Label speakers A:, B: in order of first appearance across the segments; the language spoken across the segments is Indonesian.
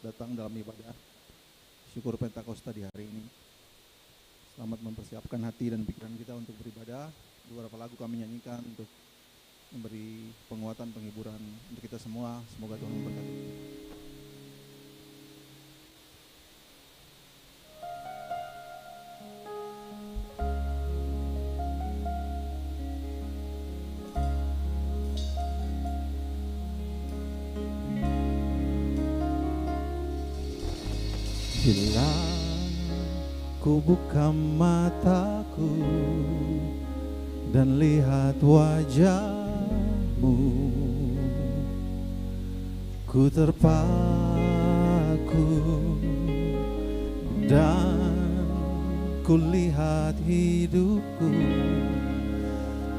A: datang dalam ibadah syukur Pentakosta di hari ini. Selamat mempersiapkan hati dan pikiran kita untuk beribadah. Beberapa lagu kami nyanyikan untuk memberi penguatan, penghiburan untuk kita semua. Semoga Tuhan memberkati. Bila ku buka mataku dan lihat wajahmu, ku terpaku dan ku lihat hidupku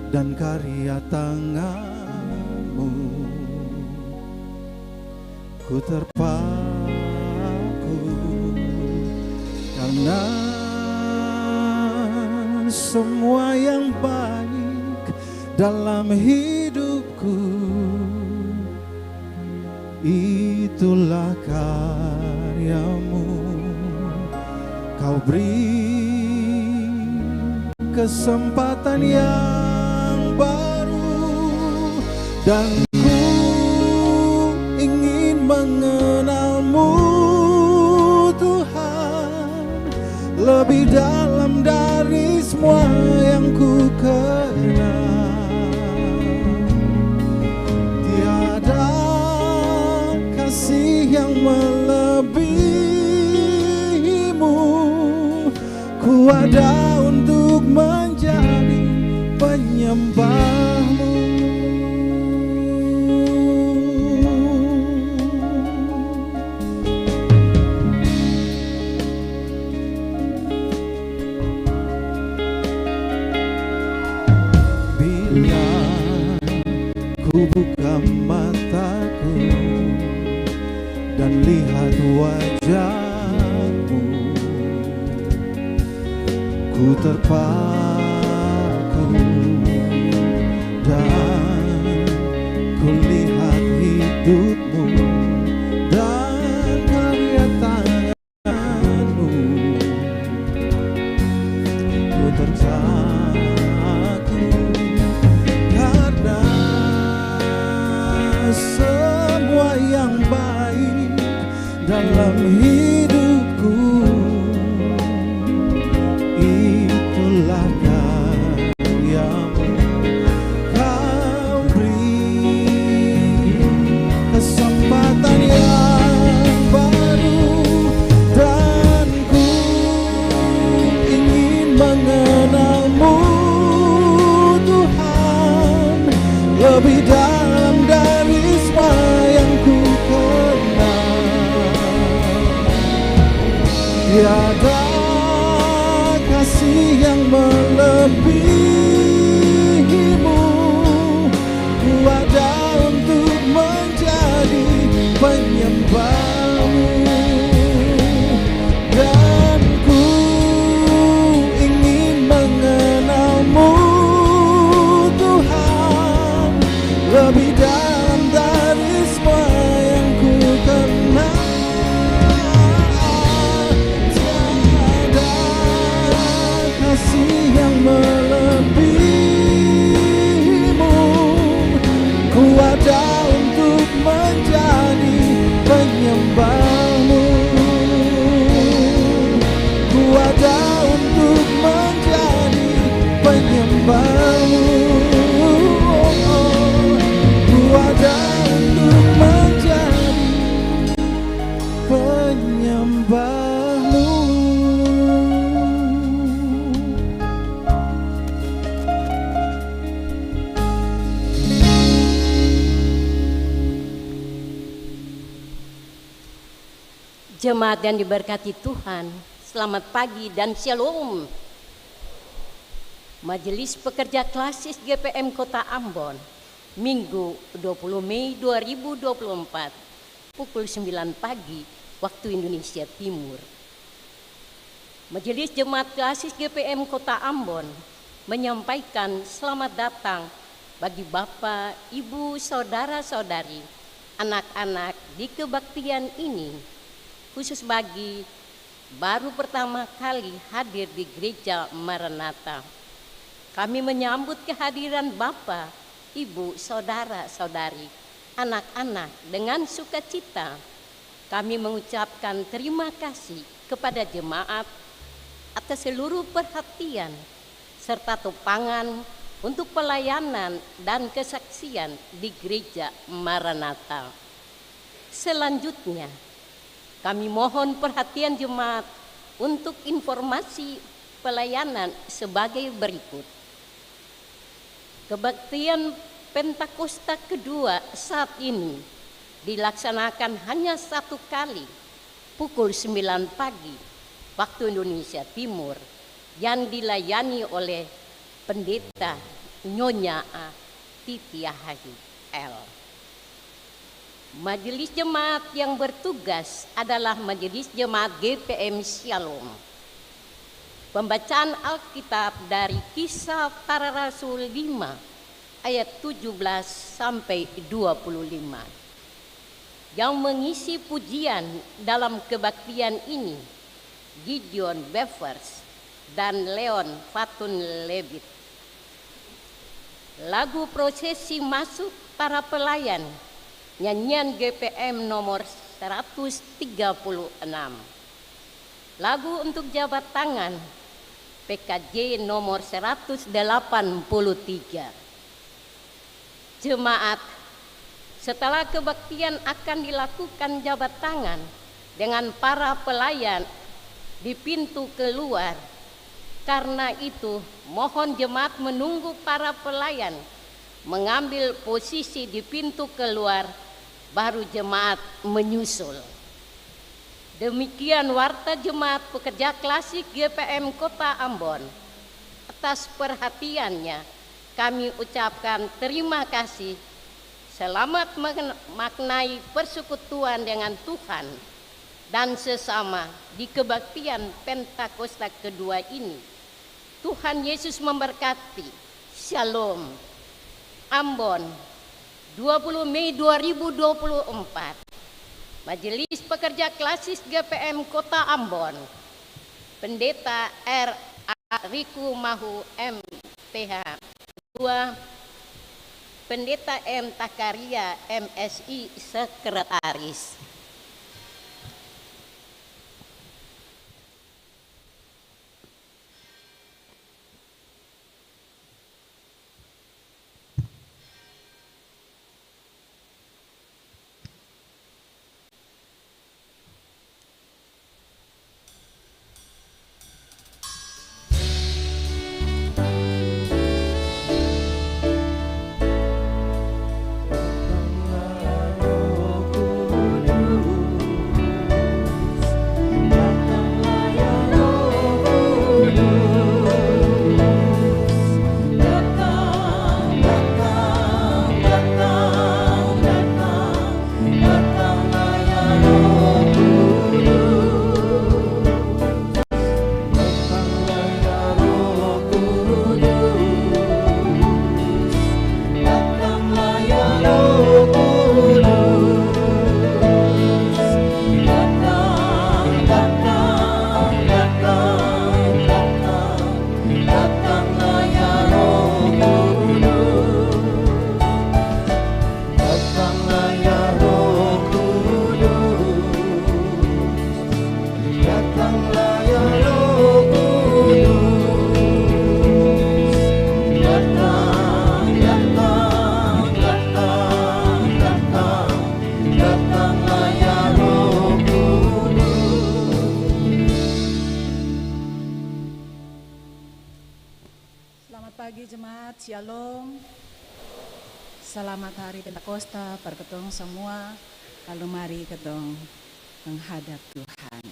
A: dan karya tanganmu, ku terpaku karena semua yang baik dalam hidupku itulah karyamu. Kau beri kesempatan yang baru dan ku ingin mengenalmu lebih dalam dari semua yang ku kenal. Tiada kasih yang melebihimu. Ku ada untuk menjadi penyembahmu. Ku buka mataku dan lihat wajahmu, ku terpaku dan ku lihat hidupmu dan karya tanganmu, ku terpaku semua yang baik dalam hidupku itulah karyamu. Kau beri kesempatan yang baru dan ku ingin mengenalmu Tuhan lebih dalam dari semua yang ku kenal. Tiada kasih yang melebihimu. Ku ada untuk menjadi penyembahmu dan ku ingin mengenalmu Tuhan lebih dalam dari semua yang ku kenal. Tiada kasih yang melebihimu. Ku ada untuk menjadi penyembahmu. Ku ada untuk menjadi penyembahmu. Ada untuk menjadi penyembahmu.
B: Jemaat yang diberkati Tuhan, selamat pagi dan shalom. Majelis Pekerja Klasis GPM Kota Ambon, Minggu 20 Mei 2024, pukul 9 pagi waktu Indonesia Timur. Majelis Jemaat Klasis GPM Kota Ambon menyampaikan selamat datang bagi Bapak, Ibu, Saudara-saudari, anak-anak di kebaktian ini khusus bagi baru pertama kali hadir di Gereja Maranatha. Kami menyambut kehadiran Bapak, Ibu, saudara-saudari, anak-anak dengan sukacita. Kami mengucapkan terima kasih kepada jemaat atas seluruh perhatian serta tupangan untuk pelayanan dan kesaksian di Gereja Maranatha. Selanjutnya, kami mohon perhatian jemaat untuk informasi pelayanan sebagai berikut. Kebaktian Pentakosta kedua saat ini dilaksanakan hanya satu kali, pukul 9 pagi waktu Indonesia Timur, yang dilayani oleh Pendeta Nyonya Titi Hayu L. Majelis jemaat yang bertugas adalah Majelis Jemaat GPM Shalom. Pembacaan Alkitab dari Kisah Para Rasul 5 ayat 17 sampai 25. Yang mengisi pujian dalam kebaktian ini Gideon Bevers dan Leon Fatun Levit. Lagu prosesi masuk para pelayan, nyanyian GPM nomor 136. Lagu untuk jabat tangan PKJ nomor 183. Jemaat, setelah kebaktian akan dilakukan jabat tangan dengan para pelayan di pintu keluar. Karena itu, mohon jemaat menunggu para pelayan mengambil posisi di pintu keluar, baru jemaat menyusul. Demikian warta jemaat pekerja klasik GPM Kota Ambon. Atas perhatiannya, kami ucapkan terima kasih. Selamat memaknai persekutuan dengan Tuhan dan sesama di kebaktian Pentakosta kedua ini. Tuhan Yesus memberkati. Shalom. Ambon, 20 Mei 2024. Majelis Pekerja Klasis GPM Kota Ambon, Pendeta R.A. Riku Mahu MPH 2, Pendeta M. Takaria MSI Sekretaris.
C: Shalom. Selamat hari Pentakosta per ketong semua. Lalu mari ketong menghadap Tuhan.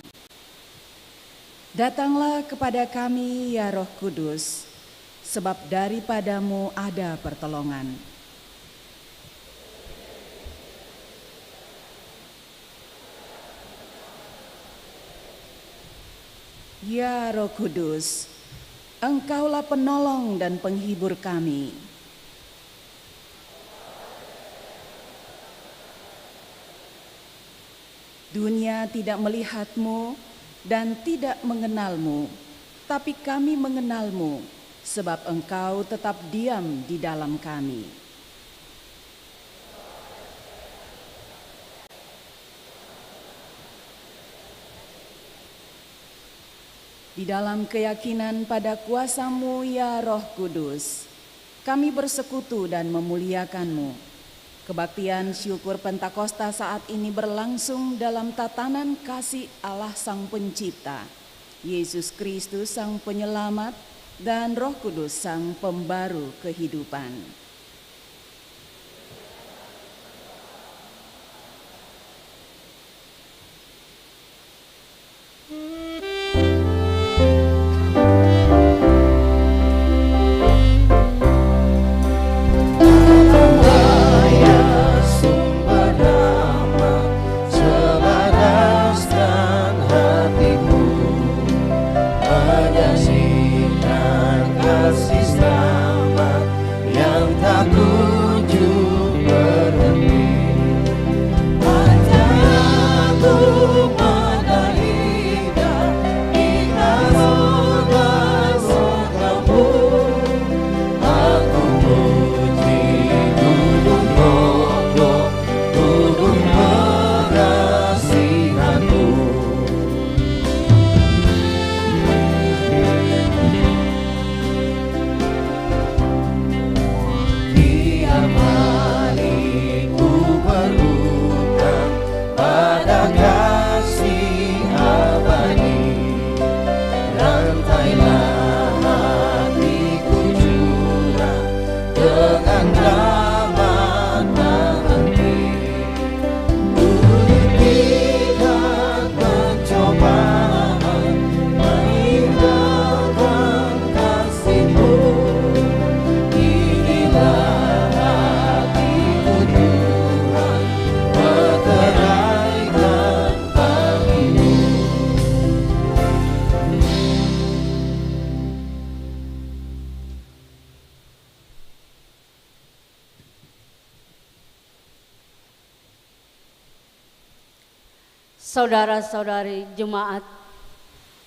C: Datanglah kepada kami ya Roh Kudus, sebab daripadamu ada pertolongan. Ya Roh Kudus, Engkaulah penolong dan penghibur kami. Dunia tidak melihatmu dan tidak mengenalmu, tapi kami mengenalmu, sebab engkau tetap diam di dalam kami. Di dalam keyakinan pada kuasa-Mu ya Roh Kudus, kami bersekutu dan memuliakan-Mu. Kebaktian syukur Pentakosta saat ini berlangsung dalam tatanan kasih Allah Sang Pencipta, Yesus Kristus Sang Penyelamat, dan Roh Kudus Sang Pembaru kehidupan.
B: Saudara-saudari jemaat,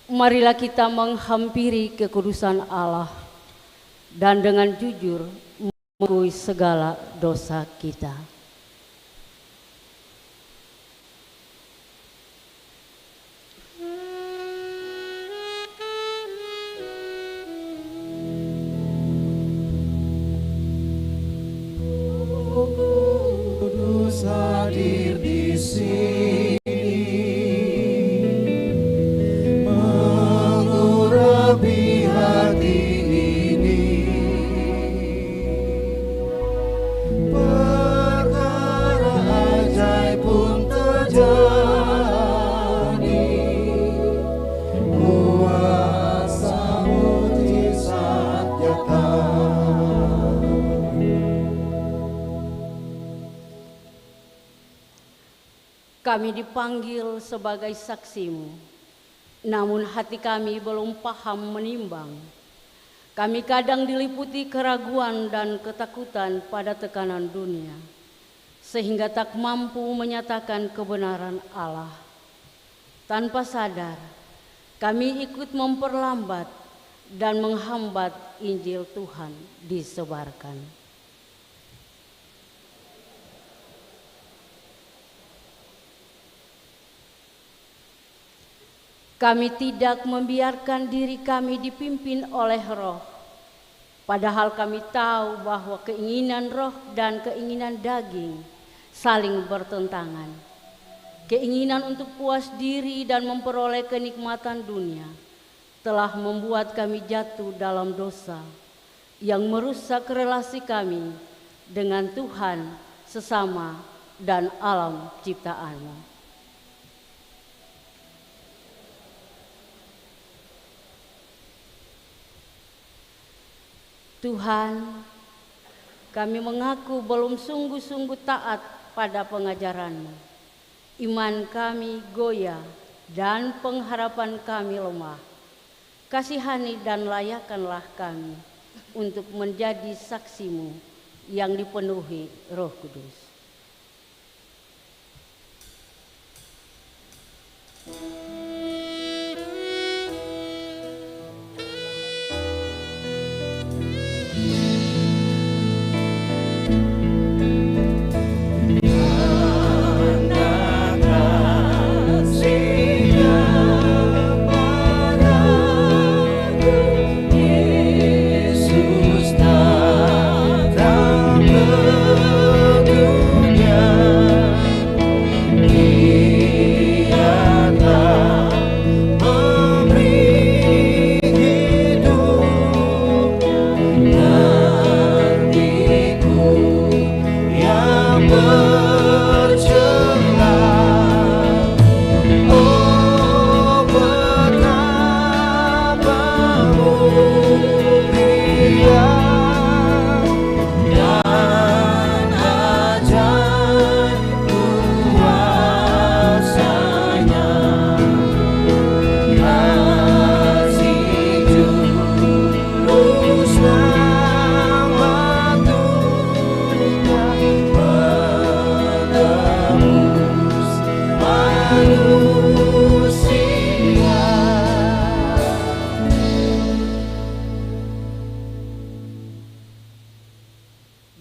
B: marilah kita menghampiri kekudusan Allah dan dengan jujur mengakui segala dosa kita.
D: Kudus hadir di sini.
B: Kami dipanggil sebagai saksi-Mu, namun hati kami belum paham menimbang. Kami kadang diliputi keraguan dan ketakutan pada tekanan dunia, sehingga tak mampu menyatakan kebenaran Allah. Tanpa sadar, kami ikut memperlambat dan menghambat Injil Tuhan disebarkan. Kami tidak membiarkan diri kami dipimpin oleh roh, padahal kami tahu bahwa keinginan roh dan keinginan daging saling bertentangan. Keinginan untuk puas diri dan memperoleh kenikmatan dunia telah membuat kami jatuh dalam dosa yang merusak relasi kami dengan Tuhan, sesama, dan alam ciptaan-Mu. Tuhan, kami mengaku belum sungguh-sungguh taat pada pengajaran-Mu. Iman kami goyah dan pengharapan kami lemah. Kasihani dan layakkanlah kami untuk menjadi saksi-Mu yang dipenuhi Roh Kudus.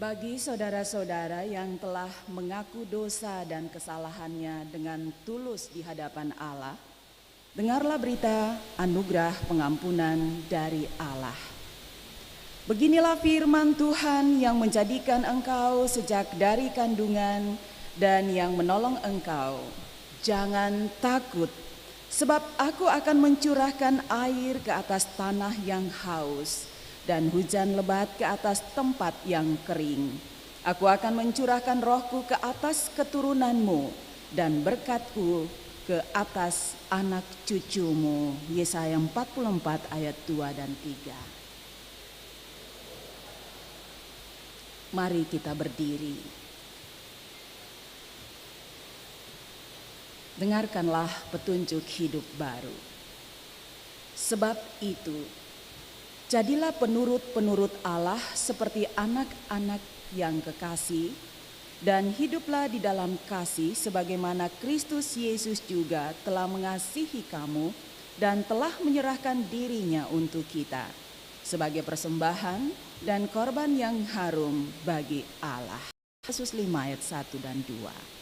C: Bagi saudara-saudara yang telah mengaku dosa dan kesalahannya dengan tulus di hadapan Allah, dengarlah berita anugerah pengampunan dari Allah. Beginilah firman Tuhan yang menjadikan engkau sejak dari kandungan dan yang menolong engkau. Jangan takut, sebab aku akan mencurahkan air ke atas tanah yang haus dan hujan lebat ke atas tempat yang kering. Aku akan mencurahkan rohku ke atas keturunanmu dan berkatku ke atas anak cucumu. Yesaya 44 ayat 2 dan 3. Mari kita berdiri. Dengarkanlah petunjuk hidup baru. Sebab itu, jadilah penurut-penurut Allah seperti anak-anak yang kekasih, dan hiduplah di dalam kasih sebagaimana Kristus Yesus juga telah mengasihi kamu dan telah menyerahkan dirinya untuk kita sebagai persembahan dan korban yang harum bagi Allah. Yesus 5 ayat 1 dan 2.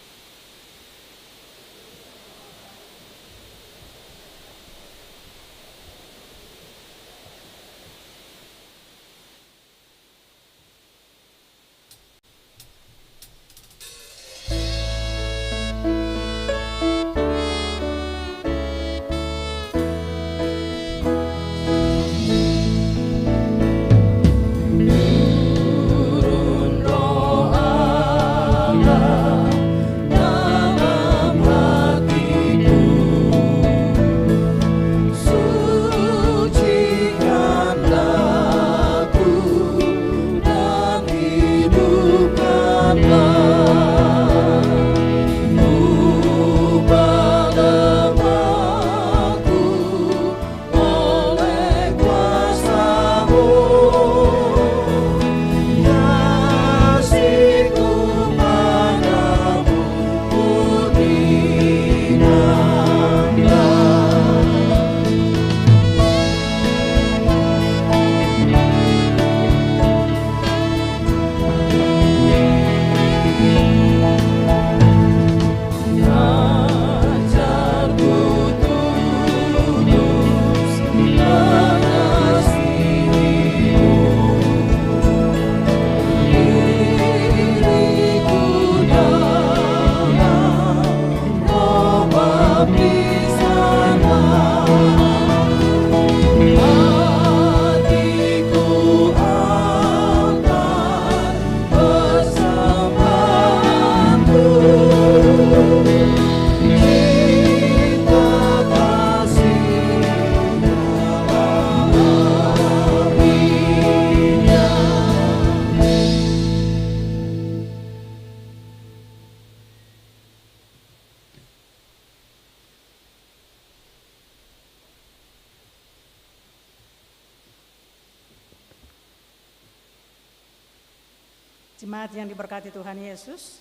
E: Jemaat yang diberkati Tuhan Yesus,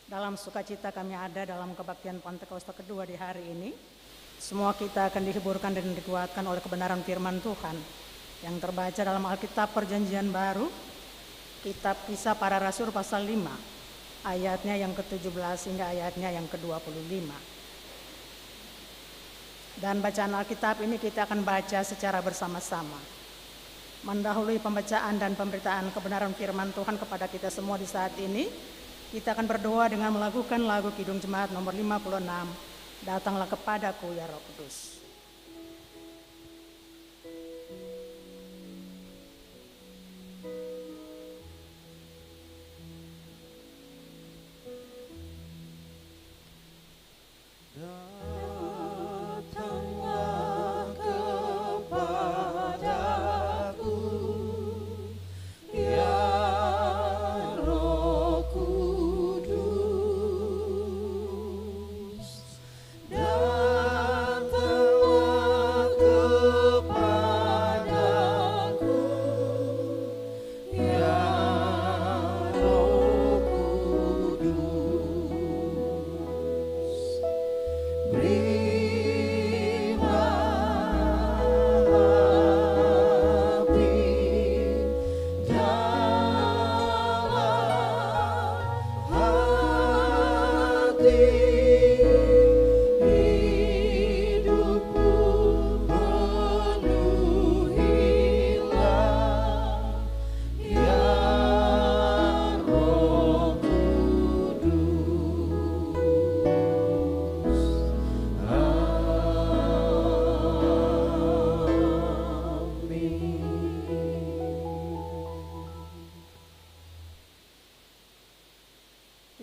E: dalam sukacita kami ada dalam kebaktian Pentakosta kedua di hari ini. Semua kita akan dihiburkan dan dikuatkan oleh kebenaran firman Tuhan yang terbaca dalam Alkitab Perjanjian Baru, kitab Kisah Para Rasul pasal 5, ayatnya yang ke-17 hingga ayatnya yang ke-25. Dan bacaan Alkitab ini kita akan baca secara bersama-sama. Mendahului pembacaan dan pemberitaan kebenaran firman Tuhan kepada kita semua di saat ini, kita akan berdoa dengan melakukan lagu Kidung Jemaat nomor 56, Datanglah kepadaku ya Roh Kudus.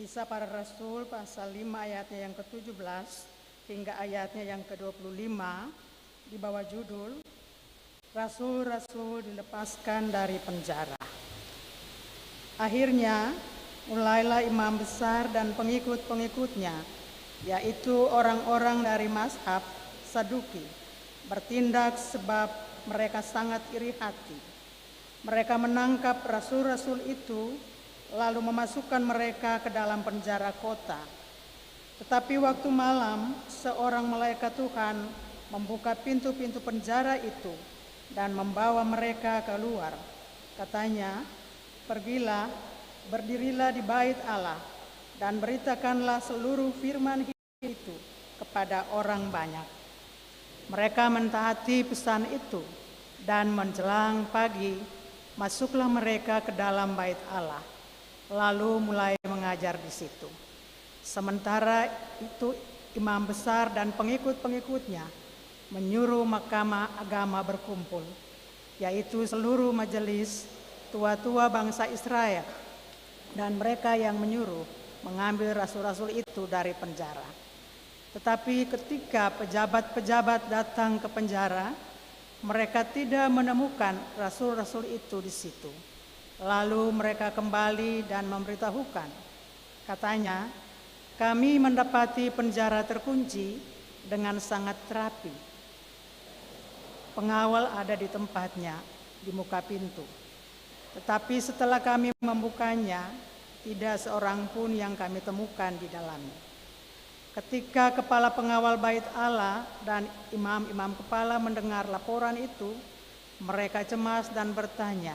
E: Kisah Para Rasul pasal 5 ayatnya yang ke-17 hingga ayatnya yang ke-25 di bawah judul Rasul-Rasul dilepaskan dari penjara. Akhirnya mulailah imam besar dan pengikut-pengikutnya, yaitu orang-orang dari mazhab Saduki, bertindak sebab mereka sangat iri hati. Mereka menangkap rasul-rasul itu lalu memasukkan mereka ke dalam penjara kota. Tetapi waktu malam, seorang malaikat Tuhan membuka pintu-pintu penjara itu dan membawa mereka keluar. Katanya, "Pergilah, berdirilah di bait Allah, dan beritakanlah seluruh firman itu kepada orang banyak." Mereka mentaati pesan itu, dan menjelang pagi, masuklah mereka ke dalam bait Allah, lalu mulai mengajar di situ. Sementara itu imam besar dan pengikut-pengikutnya menyuruh mahkamah agama berkumpul, yaitu seluruh majelis tua-tua bangsa Israel, dan mereka yang menyuruh mengambil rasul-rasul itu dari penjara. Tetapi ketika pejabat-pejabat datang ke penjara, mereka tidak menemukan rasul-rasul itu di situ. Lalu mereka kembali dan memberitahukan. Katanya, "Kami mendapati penjara terkunci dengan sangat rapi. Pengawal ada di tempatnya di muka pintu. Tetapi setelah kami membukanya, tidak seorang pun yang kami temukan di dalamnya." Ketika kepala pengawal bait Allah dan imam-imam kepala mendengar laporan itu, mereka cemas dan bertanya,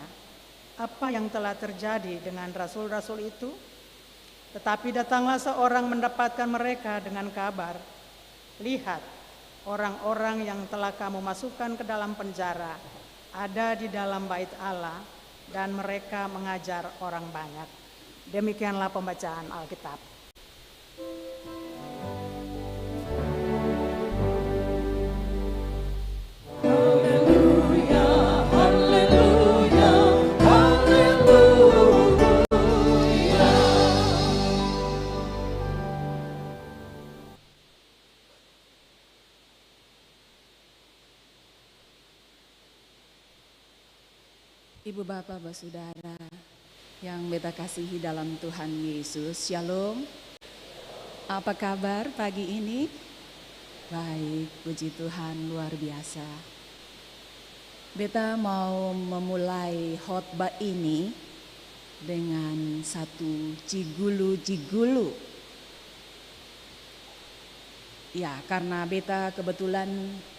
E: apa yang telah terjadi dengan rasul-rasul itu? Tetapi datanglah seorang mendapatkan mereka dengan kabar, "Lihat, orang-orang yang telah kamu masukkan ke dalam penjara ada di dalam bait Allah, dan mereka mengajar orang banyak." Demikianlah pembacaan Alkitab.
C: Ibu Bapak, Bapak Saudara yang beta kasihi dalam Tuhan Yesus, Shalom. Apa kabar pagi ini? Baik, puji Tuhan, luar biasa. Beta mau memulai khotbah ini dengan satu jigulu-jigulu. Ya, karena beta kebetulan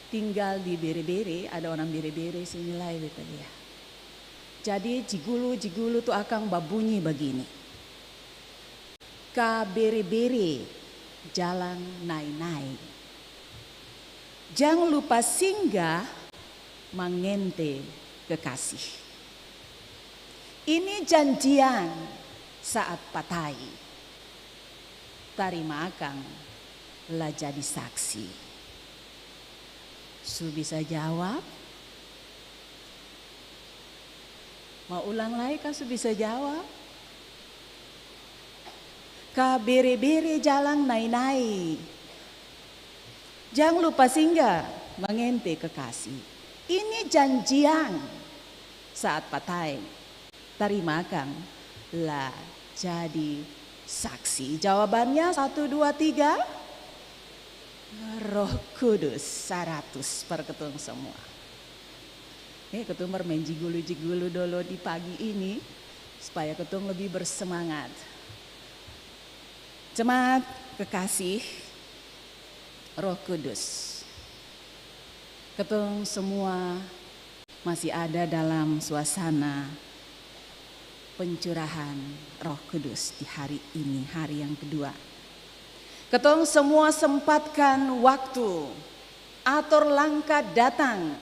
C: tinggal di Bere-Bere, ada orang Bere-Bere senilai beta lihat. Jadi jigulu tuh akan babunyi begini. Ka Bere-Bere jalan nai-nai. Jangan lupa singgah mangente kekasih. Ini janjian saat patai. Tarima akang lah jadi saksi. Su bisa jawab? Mau ulang lagi kan su bisa jawab? Ka Bere-Bere jalan nai-nai. Jangan lupa singgah mengente kekasih. Ini janjian saat patai. Tarima akang lah jadi saksi. Jawabannya 1, 2, 3. Roh Kudus 100 per ketong semua. Ketung bermain jigulu-jigulu dulu di pagi ini supaya ketung lebih bersemangat. Jemaat kekasih Roh Kudus, ketung semua masih ada dalam suasana pencurahan Roh Kudus di hari ini, hari yang kedua. Ketung semua sempatkan waktu, atur langkah datang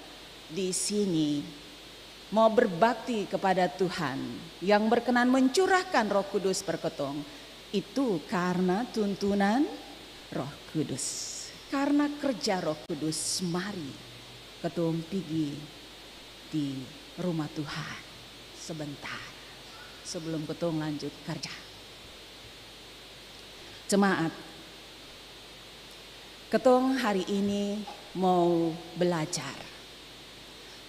C: di sini mau berbakti kepada Tuhan yang berkenan mencurahkan Roh Kudus per ketong. Itu karena tuntunan Roh Kudus. Karena kerja Roh Kudus, mari ketong pergi di rumah Tuhan sebentar sebelum ketong lanjut kerja. Jemaat, ketong hari ini mau belajar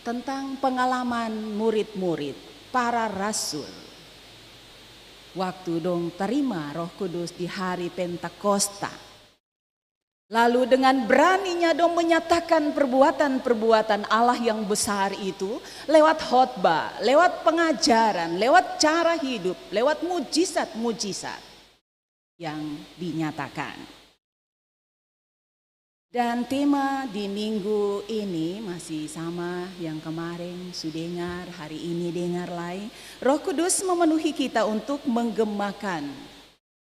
C: tentang pengalaman murid-murid para rasul waktu dong terima Roh Kudus di hari Pentakosta. Lalu dengan beraninya dong menyatakan perbuatan-perbuatan Allah yang besar itu lewat khotbah, lewat pengajaran, lewat cara hidup, lewat mujizat-mujizat yang dinyatakan. Dan tema di minggu ini masih sama yang kemarin sudah dengar, hari ini dengar lagi. Roh Kudus memenuhi kita untuk menggemakan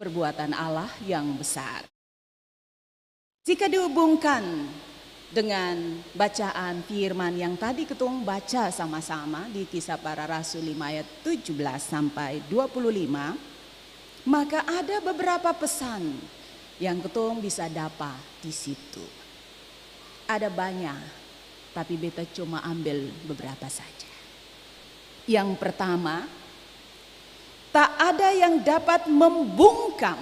C: perbuatan Allah yang besar. Jika dihubungkan dengan bacaan firman yang tadi ketong baca sama-sama di Kisah Para Rasul 5 ayat 17 sampai 25, maka ada beberapa pesan yang ketong bisa dapat di situ. Ada banyak, tapi beta cuma ambil beberapa saja. Yang pertama, tak ada yang dapat membungkam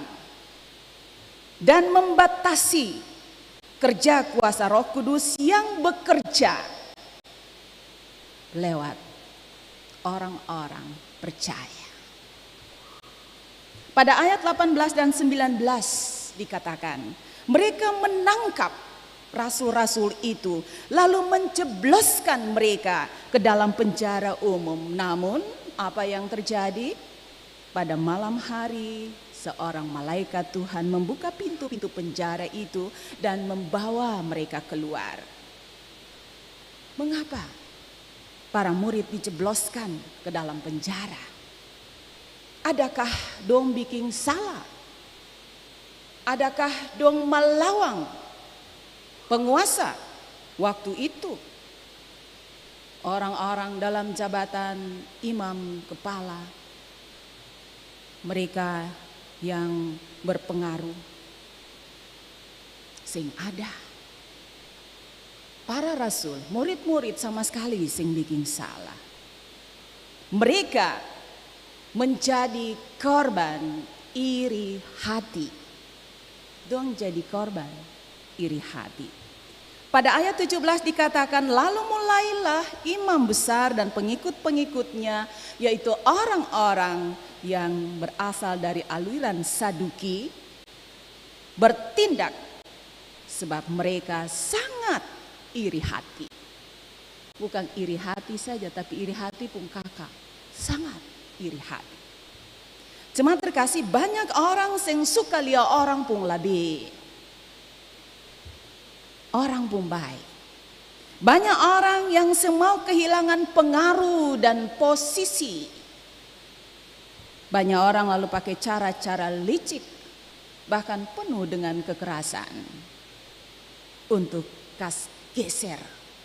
C: dan membatasi kerja kuasa Roh Kudus yang bekerja lewat orang-orang percaya. Pada ayat 18 dan 19 dikatakan, mereka menangkap rasul-rasul itu lalu menjebloskan mereka ke dalam penjara umum. Namun apa yang terjadi? Pada malam hari seorang malaikat Tuhan membuka pintu-pintu penjara itu dan membawa mereka keluar. Mengapa para murid dijebloskan ke dalam penjara? Adakah dong bikin salah? Adakah dong melawang penguasa waktu itu? Orang-orang dalam jabatan imam kepala, mereka yang berpengaruh, sing ada. Para rasul, murid-murid sama sekali sing bikin salah. Mereka menjadi korban iri hati. Dong jadi korban iri hati. Pada ayat 17 dikatakan, lalu mulailah imam besar dan pengikut-pengikutnya, yaitu orang-orang yang berasal dari aliran Saduki, bertindak sebab mereka sangat iri hati. Bukan iri hati saja, tapi iri hati pun kakak, sangat iri hati. Jemaat terkasih, banyak orang yang suka lihat orang pun lebih. orang Mumbai. Banyak orang yang semau kehilangan pengaruh dan posisi. Banyak orang lalu pakai cara-cara licik, bahkan penuh dengan kekerasan untuk kas geser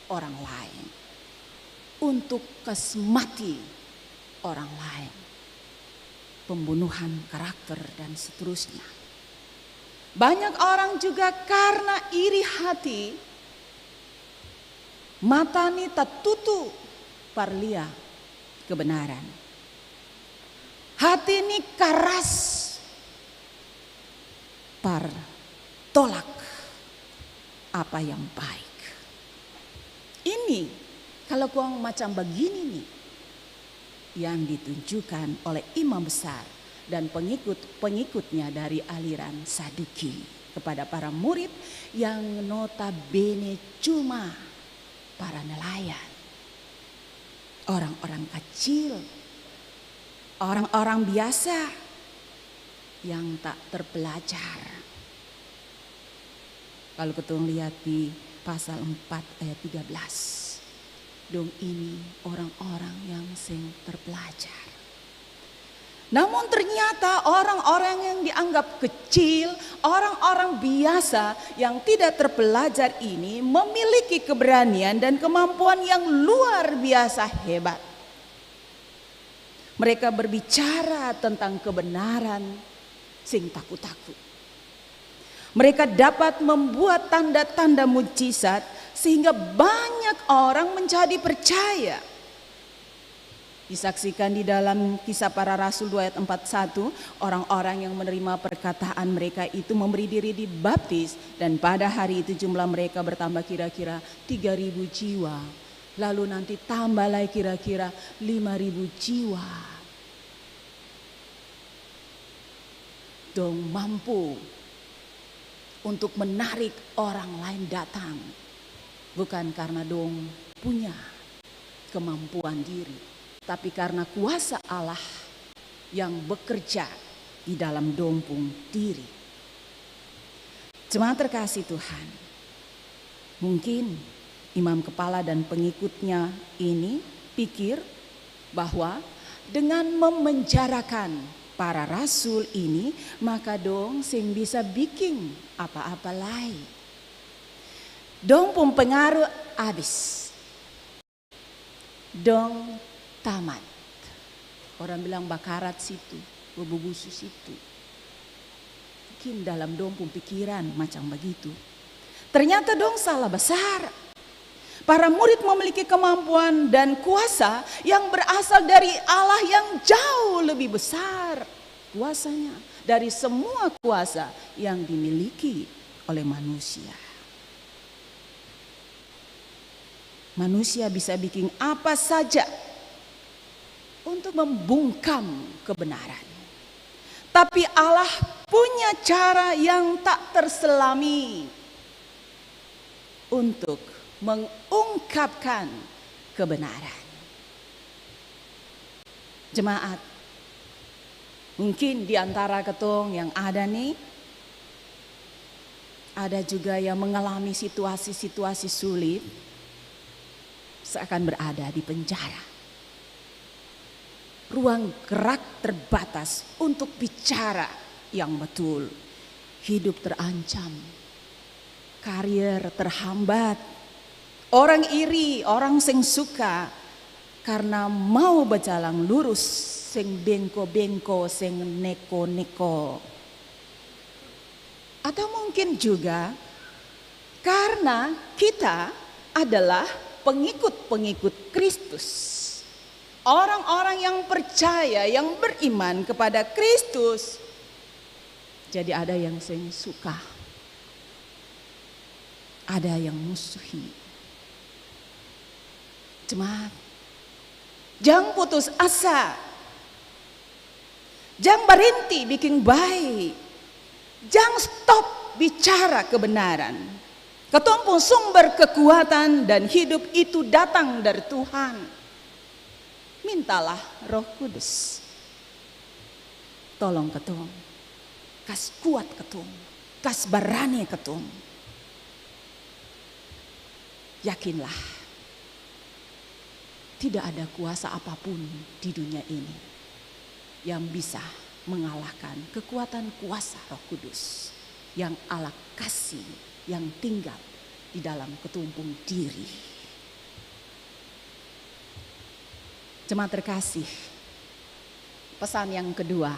C: orang lain, untuk kas mati orang lain, pembunuhan karakter dan seterusnya. Banyak orang juga karena iri hati, mata ni tertutup parlia kebenaran. Hati ini keras par tolak apa yang baik. Ini kalau kurang macam begini nih yang ditunjukkan oleh imam besar dan pengikut-pengikutnya dari aliran Saduki kepada para murid yang notabene cuma para nelayan, orang-orang kecil, orang-orang biasa yang tak terpelajar. Kalau kita lihat di pasal 4 ayat 13, dong ini orang-orang yang sing terpelajar. Namun ternyata orang-orang yang dianggap kecil, orang-orang biasa yang tidak terpelajar ini memiliki keberanian dan kemampuan yang luar biasa hebat. Mereka berbicara tentang kebenaran sing takut-takut. Mereka dapat membuat tanda-tanda mujizat sehingga banyak orang menjadi percaya. Disaksikan di dalam Kisah Para Rasul 2 ayat 41, orang-orang yang menerima perkataan mereka itu memberi diri dibaptis, dan pada hari itu jumlah mereka bertambah kira-kira 3.000 jiwa. Lalu nanti tambah lagi kira-kira 5.000 jiwa. Dong mampu untuk menarik orang lain datang. Bukan karena dong punya kemampuan diri, tapi karena kuasa Allah yang bekerja di dalam dong pun diri. Jemaat terkasih Tuhan, mungkin imam kepala dan pengikutnya ini pikir bahwa dengan memenjarakan para rasul ini, maka dong sing bisa bikin apa-apa lain. Dong pun pengaruh habis. Dong tamat. Orang bilang bakarat situ, bebubusu situ. Mungkin dalam dong pun pikiran macam begitu. Ternyata dong salah besar. Para murid memiliki kemampuan dan kuasa yang berasal dari Allah yang jauh lebih besar kuasanya dari semua kuasa yang dimiliki oleh manusia. Manusia bisa bikin apa saja untuk membungkam kebenaran. Tapi Allah punya cara yang tak terselami untuk mengungkapkan kebenaran. Jemaat, mungkin di antara ketong yang ada nih, ada juga yang mengalami situasi-situasi sulit, seakan berada di penjara. Ruang gerak terbatas untuk bicara yang betul. Hidup terancam, karier terhambat, orang iri, orang sing suka karena mau berjalan lurus, sing bengko-bengko, sing neko-neko. Atau mungkin juga karena kita adalah pengikut-pengikut Kristus. Orang-orang yang percaya, yang beriman kepada Kristus. Jadi ada yang sing suka, ada yang musuhi. Jemaat, jangan putus asa. Jangan berhenti bikin baik. Jangan stop bicara kebenaran. Ketong pun sumber kekuatan dan hidup itu datang dari Tuhan. Mintalah Roh Kudus. Tolong ketong. Kas kuat ketong. Kas berani ketong. yakinlah, tidak ada kuasa apapun di dunia ini yang bisa mengalahkan kekuatan kuasa Roh Kudus yang Allah kasih, yang tinggal di dalam ketumpung diri. Jemaat terkasih, pesan yang kedua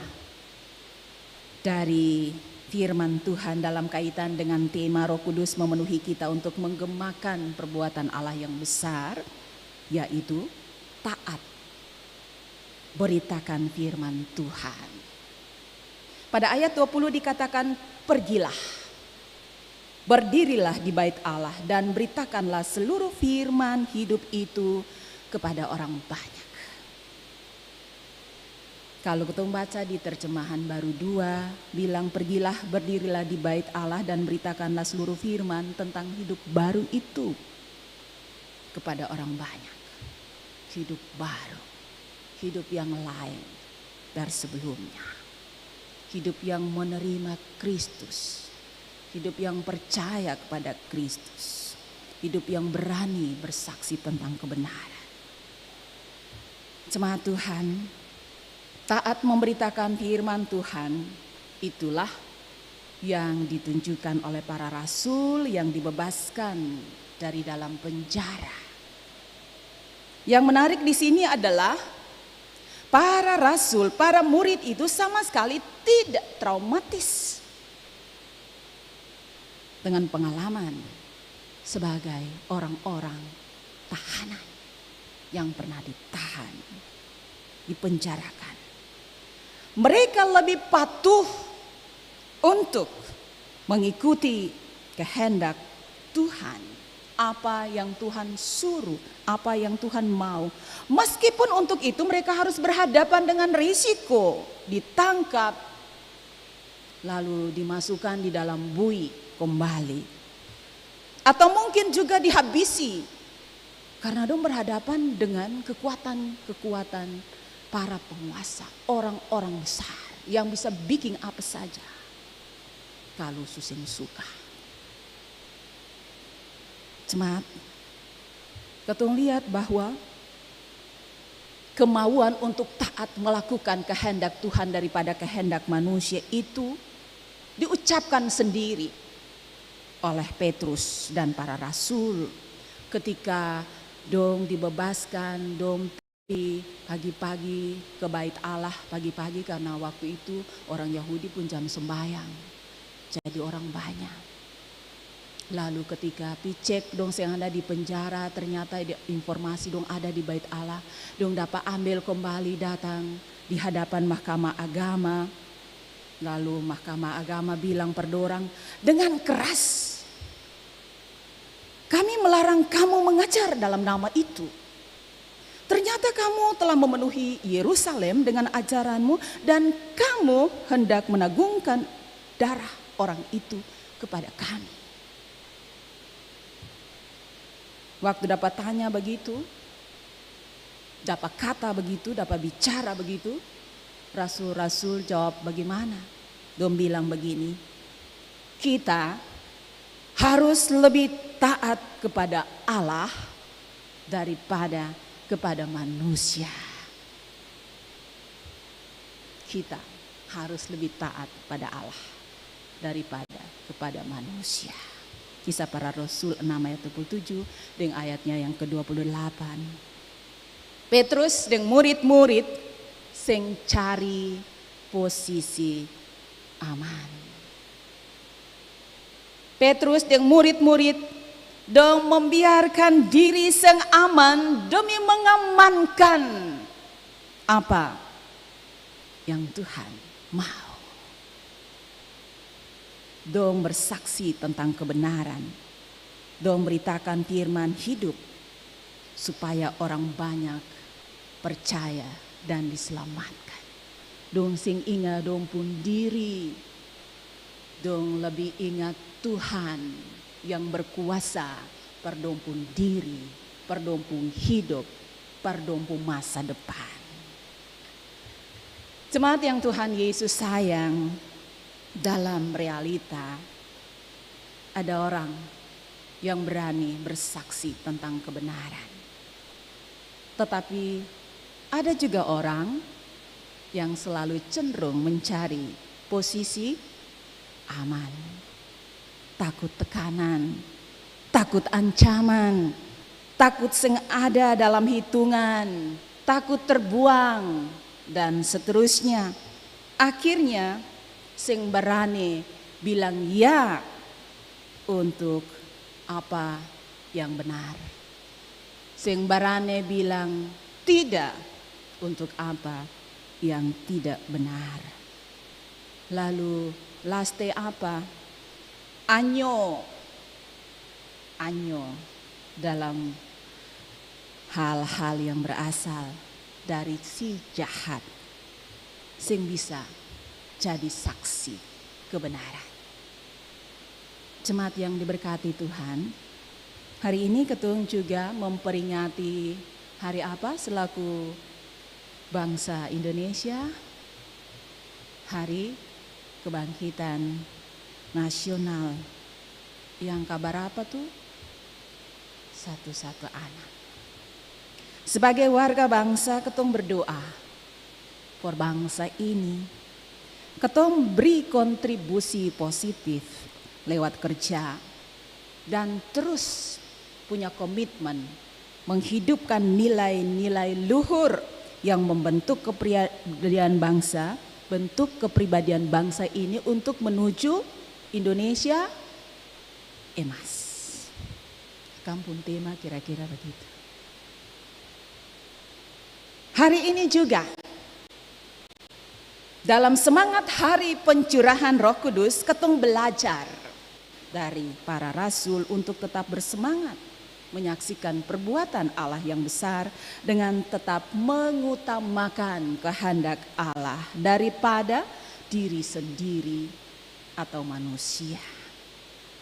C: dari firman Tuhan dalam kaitan dengan tema Roh Kudus memenuhi kita untuk menggemakan perbuatan Allah yang besar, yaitu taat, beritakan firman Tuhan. Pada ayat 20 dikatakan, pergilah, berdirilah di bait Allah dan beritakanlah seluruh firman hidup itu kepada orang banyak. Kalau kita membaca di terjemahan baru 2, bilang pergilah, berdirilah di bait Allah dan beritakanlah seluruh firman tentang hidup baru itu kepada orang banyak. Hidup baru, hidup yang lain dari sebelumnya. Hidup yang menerima Kristus, hidup yang percaya kepada Kristus, hidup yang berani bersaksi tentang kebenaran. Jemaat Tuhan, taat memberitakan firman Tuhan itulah yang ditunjukkan oleh para rasul yang dibebaskan dari dalam penjara. Yang menarik di sini adalah para rasul, para murid itu sama sekali tidak traumatis dengan pengalaman sebagai orang-orang tahanan yang pernah ditahan, dipenjarakan. Mereka lebih patuh untuk mengikuti kehendak Tuhan, apa yang Tuhan suruh, apa yang Tuhan mau. Meskipun untuk itu mereka harus berhadapan dengan risiko, ditangkap, lalu dimasukkan di dalam bui kembali. Atau mungkin juga dihabisi, karena dong berhadapan dengan kekuatan-kekuatan para penguasa, orang-orang besar yang bisa bikin apa saja kalau susing suka. Jemaat, ketong lihat bahwa kemauan untuk taat melakukan kehendak Tuhan daripada kehendak manusia itu diucapkan sendiri oleh Petrus dan para rasul ketika dong dibebaskan, dong pagi-pagi ke bait Allah, pagi-pagi karena waktu itu orang Yahudi pun jam sembahyang, jadi orang banyak. Lalu ketika picek dong yang ada di penjara, ternyata informasi dong ada di bait Allah, dong dapat ambil kembali, datang di hadapan mahkamah agama. Lalu mahkamah agama bilang perdorang dengan keras, kami melarang kamu mengajar dalam nama itu. Ternyata kamu telah memenuhi Yerusalem dengan ajaranmu dan kamu hendak menagungkan darah orang itu kepada kami. Waktu dapat tanya begitu, dapat kata begitu, dapat bicara begitu, rasul-rasul jawab bagaimana? Dong bilang begini, kita harus lebih taat kepada Allah daripada kepada manusia. Kita harus lebih taat pada Allah daripada kepada manusia. Kisah Para Rasul 6 ayat 27 dengan ayatnya yang ke-28. Petrus dengan murid-murid sing cari posisi aman. Petrus dengan murid-murid dong membiarkan diri sing aman demi mengamankan apa yang Tuhan mau. Dong bersaksi tentang kebenaran, dong beritakan firman hidup supaya orang banyak percaya dan diselamatkan. Dong sing ingat dong pun diri, dong lebih ingat Tuhan yang berkuasa perdompun diri, perdompun hidup, perdompun masa depan. Jemaat yang Tuhan Yesus sayang, dalam realita ada orang yang berani bersaksi tentang kebenaran. Tetapi ada juga orang yang selalu cenderung mencari posisi aman, takut tekanan, takut ancaman, takut sing ada dalam hitungan, takut terbuang, dan seterusnya. Akhirnya sing berani bilang ya untuk apa yang benar. Sing berani bilang tidak untuk apa yang tidak benar. Lalu laste apa? Anyo dalam hal-hal yang berasal dari si jahat sing bisa jadi saksi kebenaran. Jemaat yang diberkati Tuhan, hari ini Ketung juga memperingati hari apa selaku bangsa Indonesia? Hari Kebangkitan Nasional. Yang kabar apa tuh? Satu-satu anak. Sebagai warga bangsa, Ketung berdoa for bangsa ini. Ketung beri kontribusi positif lewat kerja dan terus punya komitmen menghidupkan nilai-nilai luhur yang membentuk kepribadian bangsa, bentuk kepribadian bangsa ini untuk menuju Indonesia emas. Kampung tema kira-kira begitu. Hari ini juga dalam semangat hari pencurahan Roh Kudus, Ketung belajar dari para rasul untuk tetap bersemangat menyaksikan perbuatan Allah yang besar dengan tetap mengutamakan kehendak Allah daripada diri sendiri atau manusia.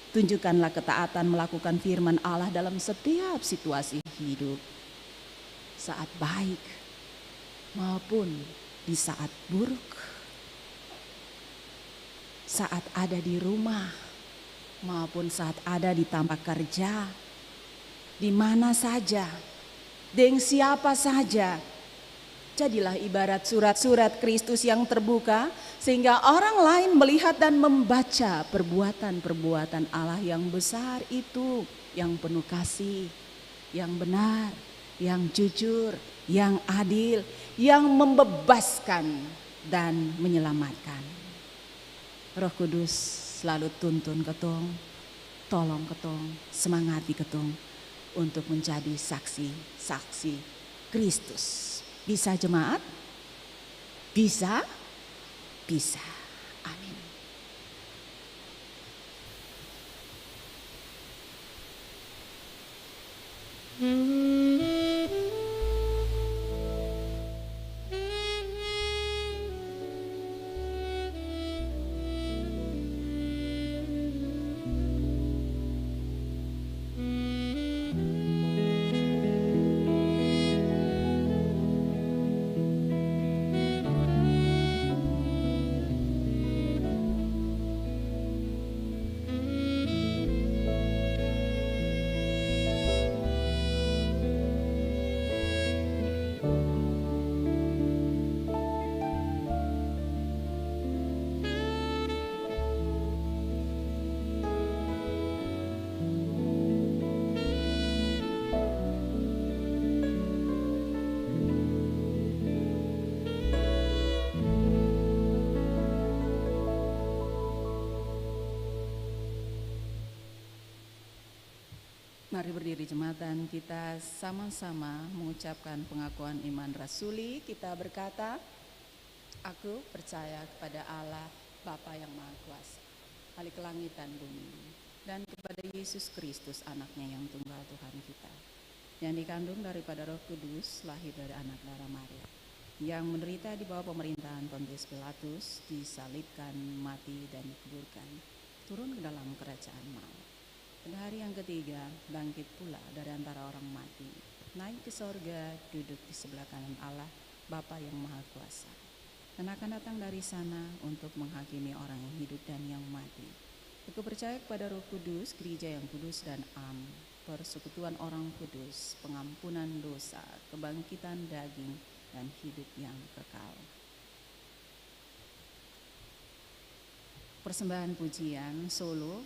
C: Tunjukkanlah ketaatan melakukan firman Allah dalam setiap situasi hidup, saat baik maupun di saat buruk, saat ada di rumah maupun saat ada di tempat kerja, di mana saja, dengan siapa saja. Jadilah ibarat surat-surat Kristus yang terbuka sehingga orang lain melihat dan membaca perbuatan-perbuatan Allah yang besar itu, yang penuh kasih, yang benar, yang jujur, yang adil, yang membebaskan dan menyelamatkan. Roh Kudus selalu tuntun Ketung, tolong Ketung, semangati Ketung untuk menjadi saksi-saksi Kristus. Bisa jemaat? Bisa? Bisa. Amin. Mari berdiri jemaat dan kita sama-sama mengucapkan pengakuan iman rasuli. Kita berkata, aku percaya kepada Allah Bapa yang Maha Kuasa, Khalik langit dan bumi, dan kepada Yesus Kristus anaknya yang tunggal Tuhan kita, yang dikandung daripada Roh Kudus, lahir dari anak darah Maria, yang menderita di bawah pemerintahan Pontius Pilatus, disalibkan, mati dan dikuburkan, turun ke dalam kerajaan maut. Pada hari yang ketiga bangkit pula dari antara orang mati, naik ke sorga, duduk di sebelah kanan Allah Bapa yang Maha Kuasa, dan akan datang dari sana untuk menghakimi orang yang hidup dan yang mati. Aku percaya kepada Roh Kudus, Gereja yang kudus dan am, persekutuan orang kudus, pengampunan dosa, kebangkitan daging, dan hidup yang kekal. Persembahan pujian solo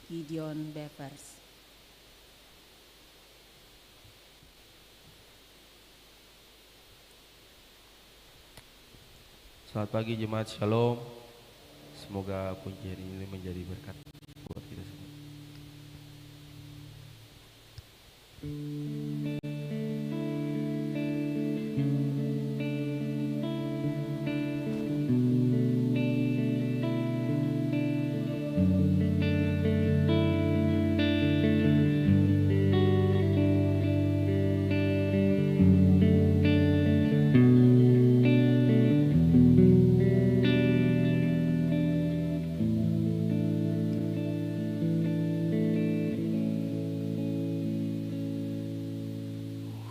C: Gideon Bevers.
F: Selamat pagi jemaat Shalom. Semoga pujian ini menjadi berkat buat kita semua.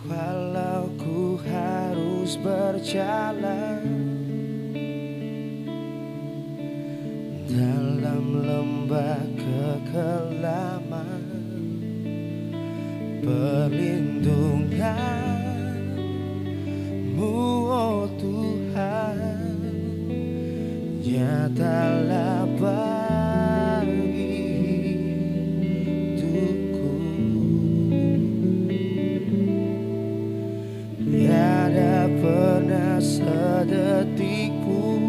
D: Walau ku harus berjalan dalam lembah kekelaman, perlindungan-Mu, oh Tuhan, nyatalah bagi hidupku. Tiada pernah sedetik pun,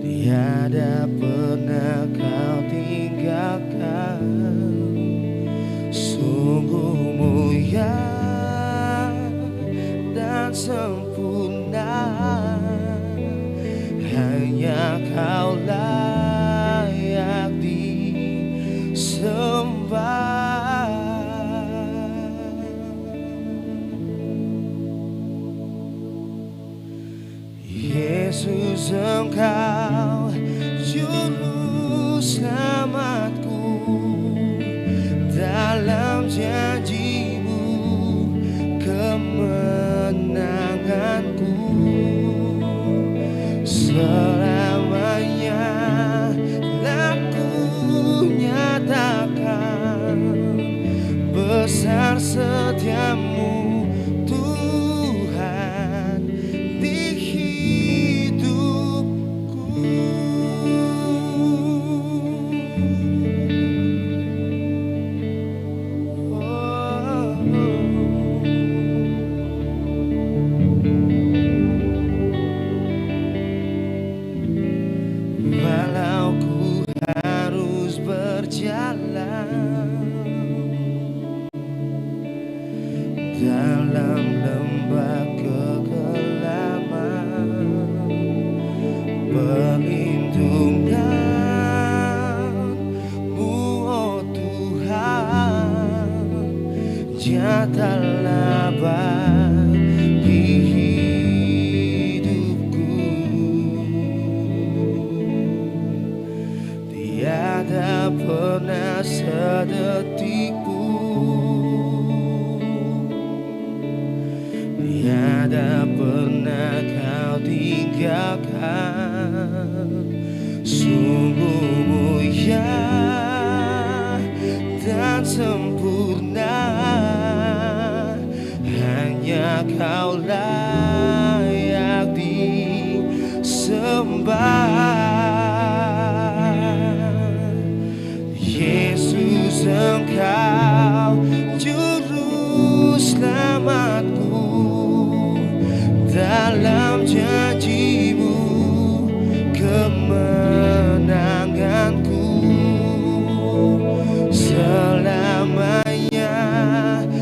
D: tiada pernah Kau tinggalkan. Sungguh mulia dan sempurna, hanya Kau layak disembah. Yesus, Engkau juru selamatku, dalam janji-Mu kemenanganku. Selamanya telah ku nyatakan besar setiamu Tuhan di hidupku. Walau ku harus berjalan dalam lembah kekelaman, perlindungan-Mu, oh Tuhan, nyatalah bagi hidupku. Tiada pernah sedetik pun, tiada pernah Kau tinggalkan. Sungguh mulia dan sempurna, hanya Kau layak disembah. Yesus, Engkau juru selamatku, dalam janji-Mu kemenanganku. Selamanya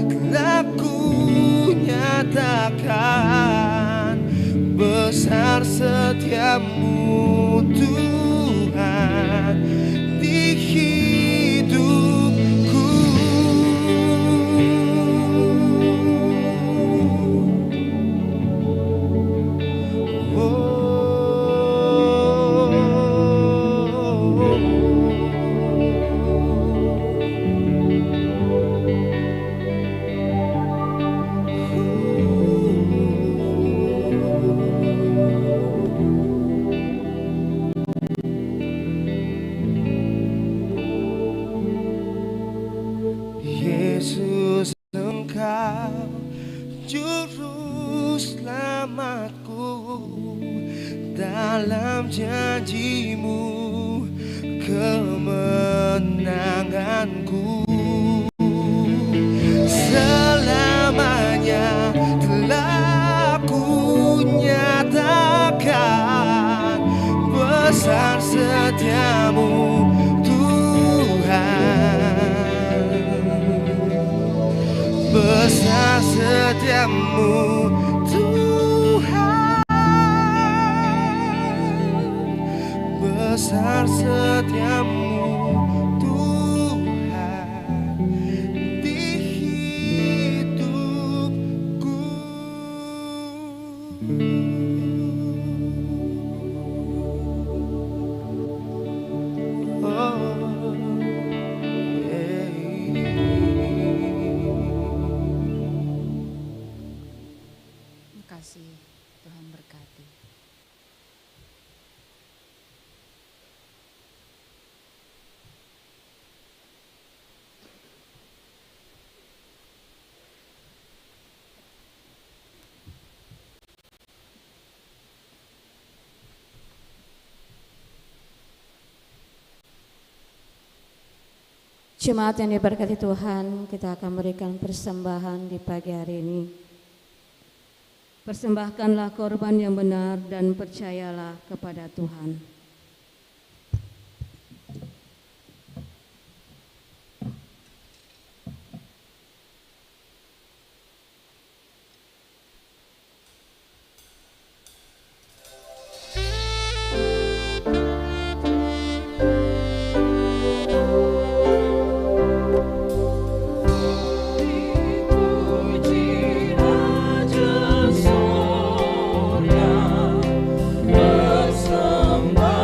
D: telah ku nyatakan besar setiamu Tuhan di hidupku. dalam janjimu kemenanganku. Selamanya telah ku nyatakan besar setiamu Tuhan, besar setiamu Tuhan, besar setiamu Tuhan di hidupku.
C: Terima kasih, Tuhan berkati.
B: Jemaat yang diberkati Tuhan, kita akan berikan persembahan di pagi hari ini. Persembahkanlah korban yang benar dan percayalah kepada Tuhan.
G: Bersembah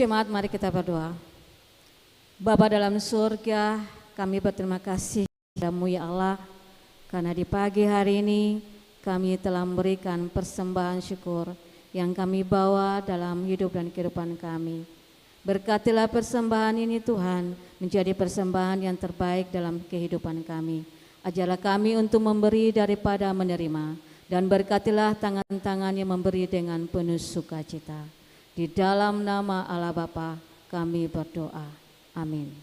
G: Jemaat, mari kita berdoa. Bapa dalam surga, kami berterima kasih kepadamu ya Allah, karena di pagi hari ini kami telah memberikan persembahan syukur yang kami bawa dalam hidup dan kehidupan kami. Berkatilah persembahan ini Tuhan, menjadi persembahan yang terbaik dalam kehidupan kami. Ajarlah kami untuk memberi daripada menerima, dan berkatilah tangan-tangan yang memberi dengan penuh sukacita. Di dalam nama Allah Bapa kami berdoa. Amin.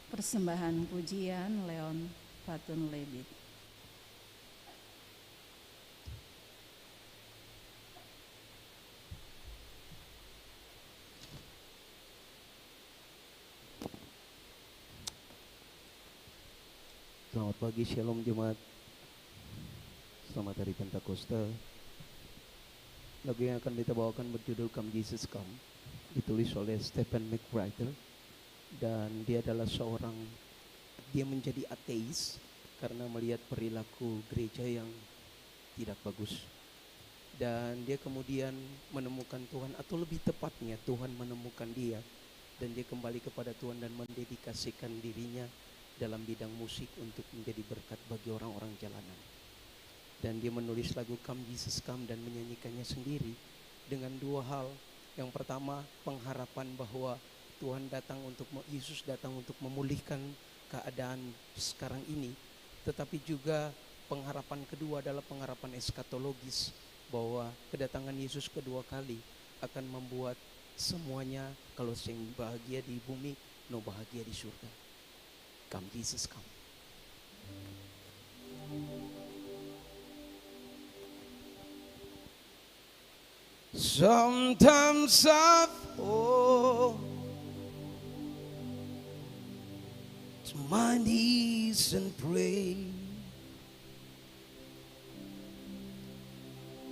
C: Persembahan pujian Leon Patun Lebit.
H: Selamat pagi, Shalom Jemaat. Selamat Hari Pentakosta. Lagu yang akan kita bawakan berjudul Come Jesus Come, ditulis oleh Stephen McBride, dan dia adalah dia menjadi ateis karena melihat perilaku gereja yang tidak bagus. Dan dia kemudian menemukan Tuhan, atau lebih tepatnya Tuhan menemukan dia, dan dia kembali kepada Tuhan dan mendedikasikan dirinya dalam bidang musik untuk menjadi berkat bagi orang-orang jalanan. Dan dia menulis lagu Come Jesus Come dan menyanyikannya sendiri dengan dua hal. Yang pertama, pengharapan bahwa Yesus datang untuk memulihkan keadaan sekarang ini. Tetapi juga pengharapan kedua adalah pengharapan eskatologis, bahwa kedatangan Yesus kedua kali akan membuat semuanya, kalau yang bahagia di bumi, no bahagia di surga. Come Jesus come.
D: Sometimes I fall to my knees and pray.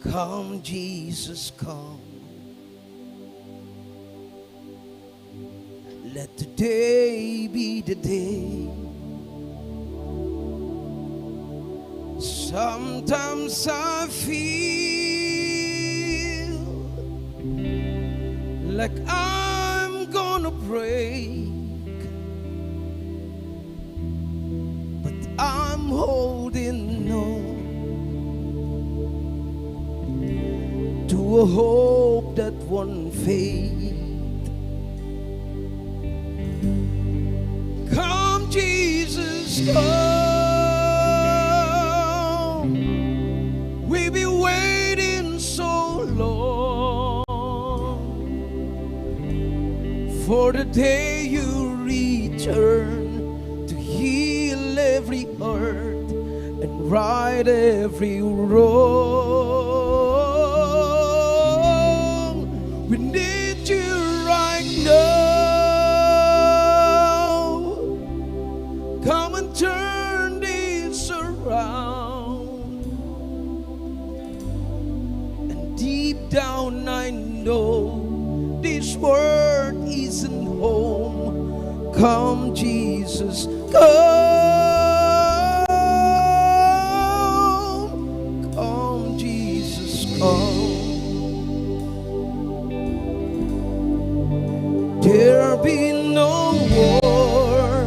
D: Come Jesus come. Let today be the day. Sometimes I feel like I'm gonna break, but I'm holding on to a hope that won't fade. Come Jesus come, we've been waiting so long for the day you return to heal every hurt and right every wrong. We need you right now. Come and turn this around. And deep down I know this world isn't home. Come Jesus, come. Come Jesus, come. There be no war,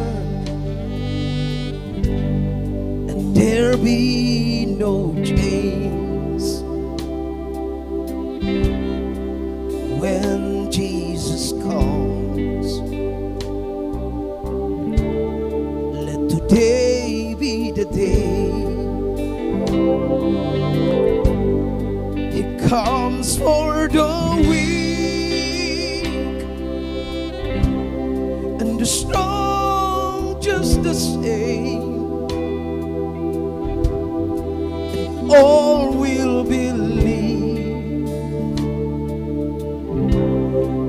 D: and there be no chains when Jesus comes. Let today be the day. He comes for the weak and the strong just the same. And all will believe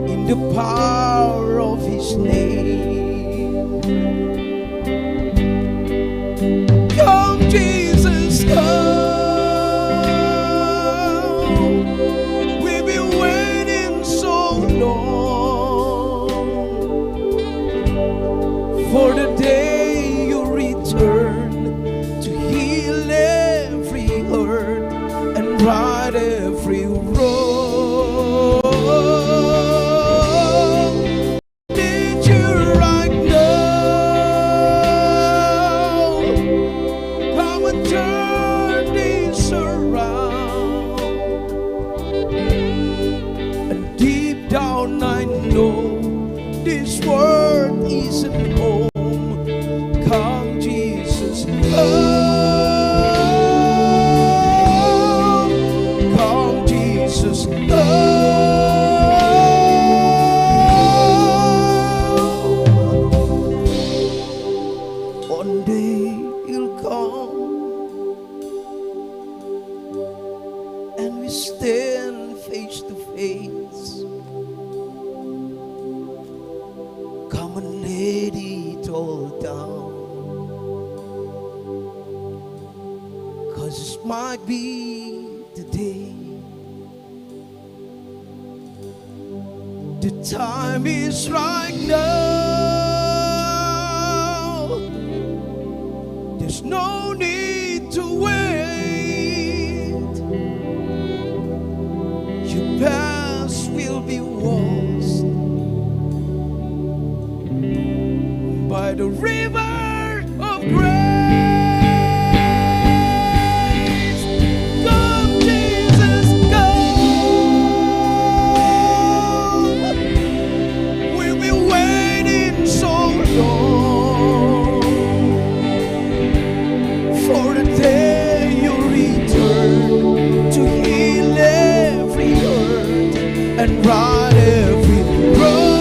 D: in the power of His name. Come Jesus, come. We've been waiting so long for the day you return to heal right every wrong. Need you right now. Come and turn this around. And deep down I know this world isn't home. Come Jesus, come Jesus, one day you'll come and we stand face to face. Come and lay it all down, 'cause this might be the day. The time is right now. There's no need to wait. Your past will be washed by the river of grace. Come Jesus, come. We've been waiting so long for the day you return to heal every hurt and right every wrong.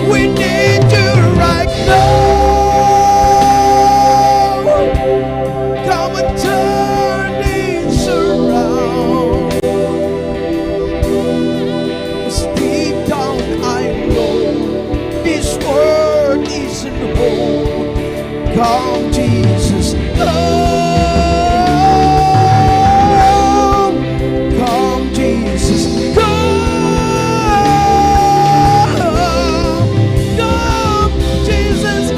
D: We need you right now. Come and turn this around. 'Cause deep down I know this world isn't home. Come Jesus, come Jesus, come Jesus,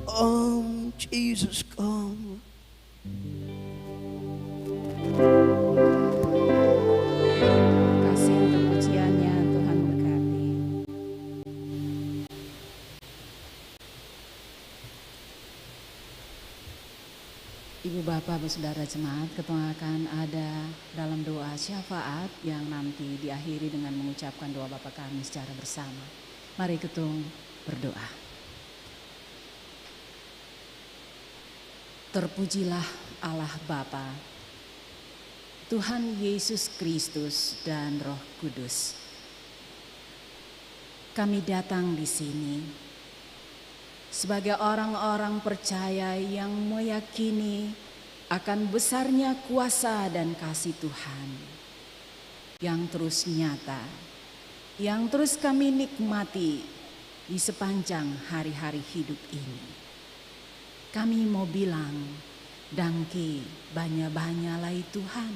D: come Jesus, come.
C: Kasih untuk pujiannya, Tuhan berkati. Ibu Bapak, Saudara jemaat, ketua akan ada dalam doa syafaat yang nanti diakhiri dengan mengucapkan doa Bapa kami secara bersama. Mari ketung berdoa. Terpujilah Allah Bapa, Tuhan Yesus Kristus dan Roh Kudus. Kami datang di sini sebagai orang-orang percaya yang meyakini akan besarnya kuasa dan kasih Tuhan yang terus nyata, yang terus kami nikmati di sepanjang hari-hari hidup ini. Kami mau bilang, dangke banyak-banyak lagi Tuhan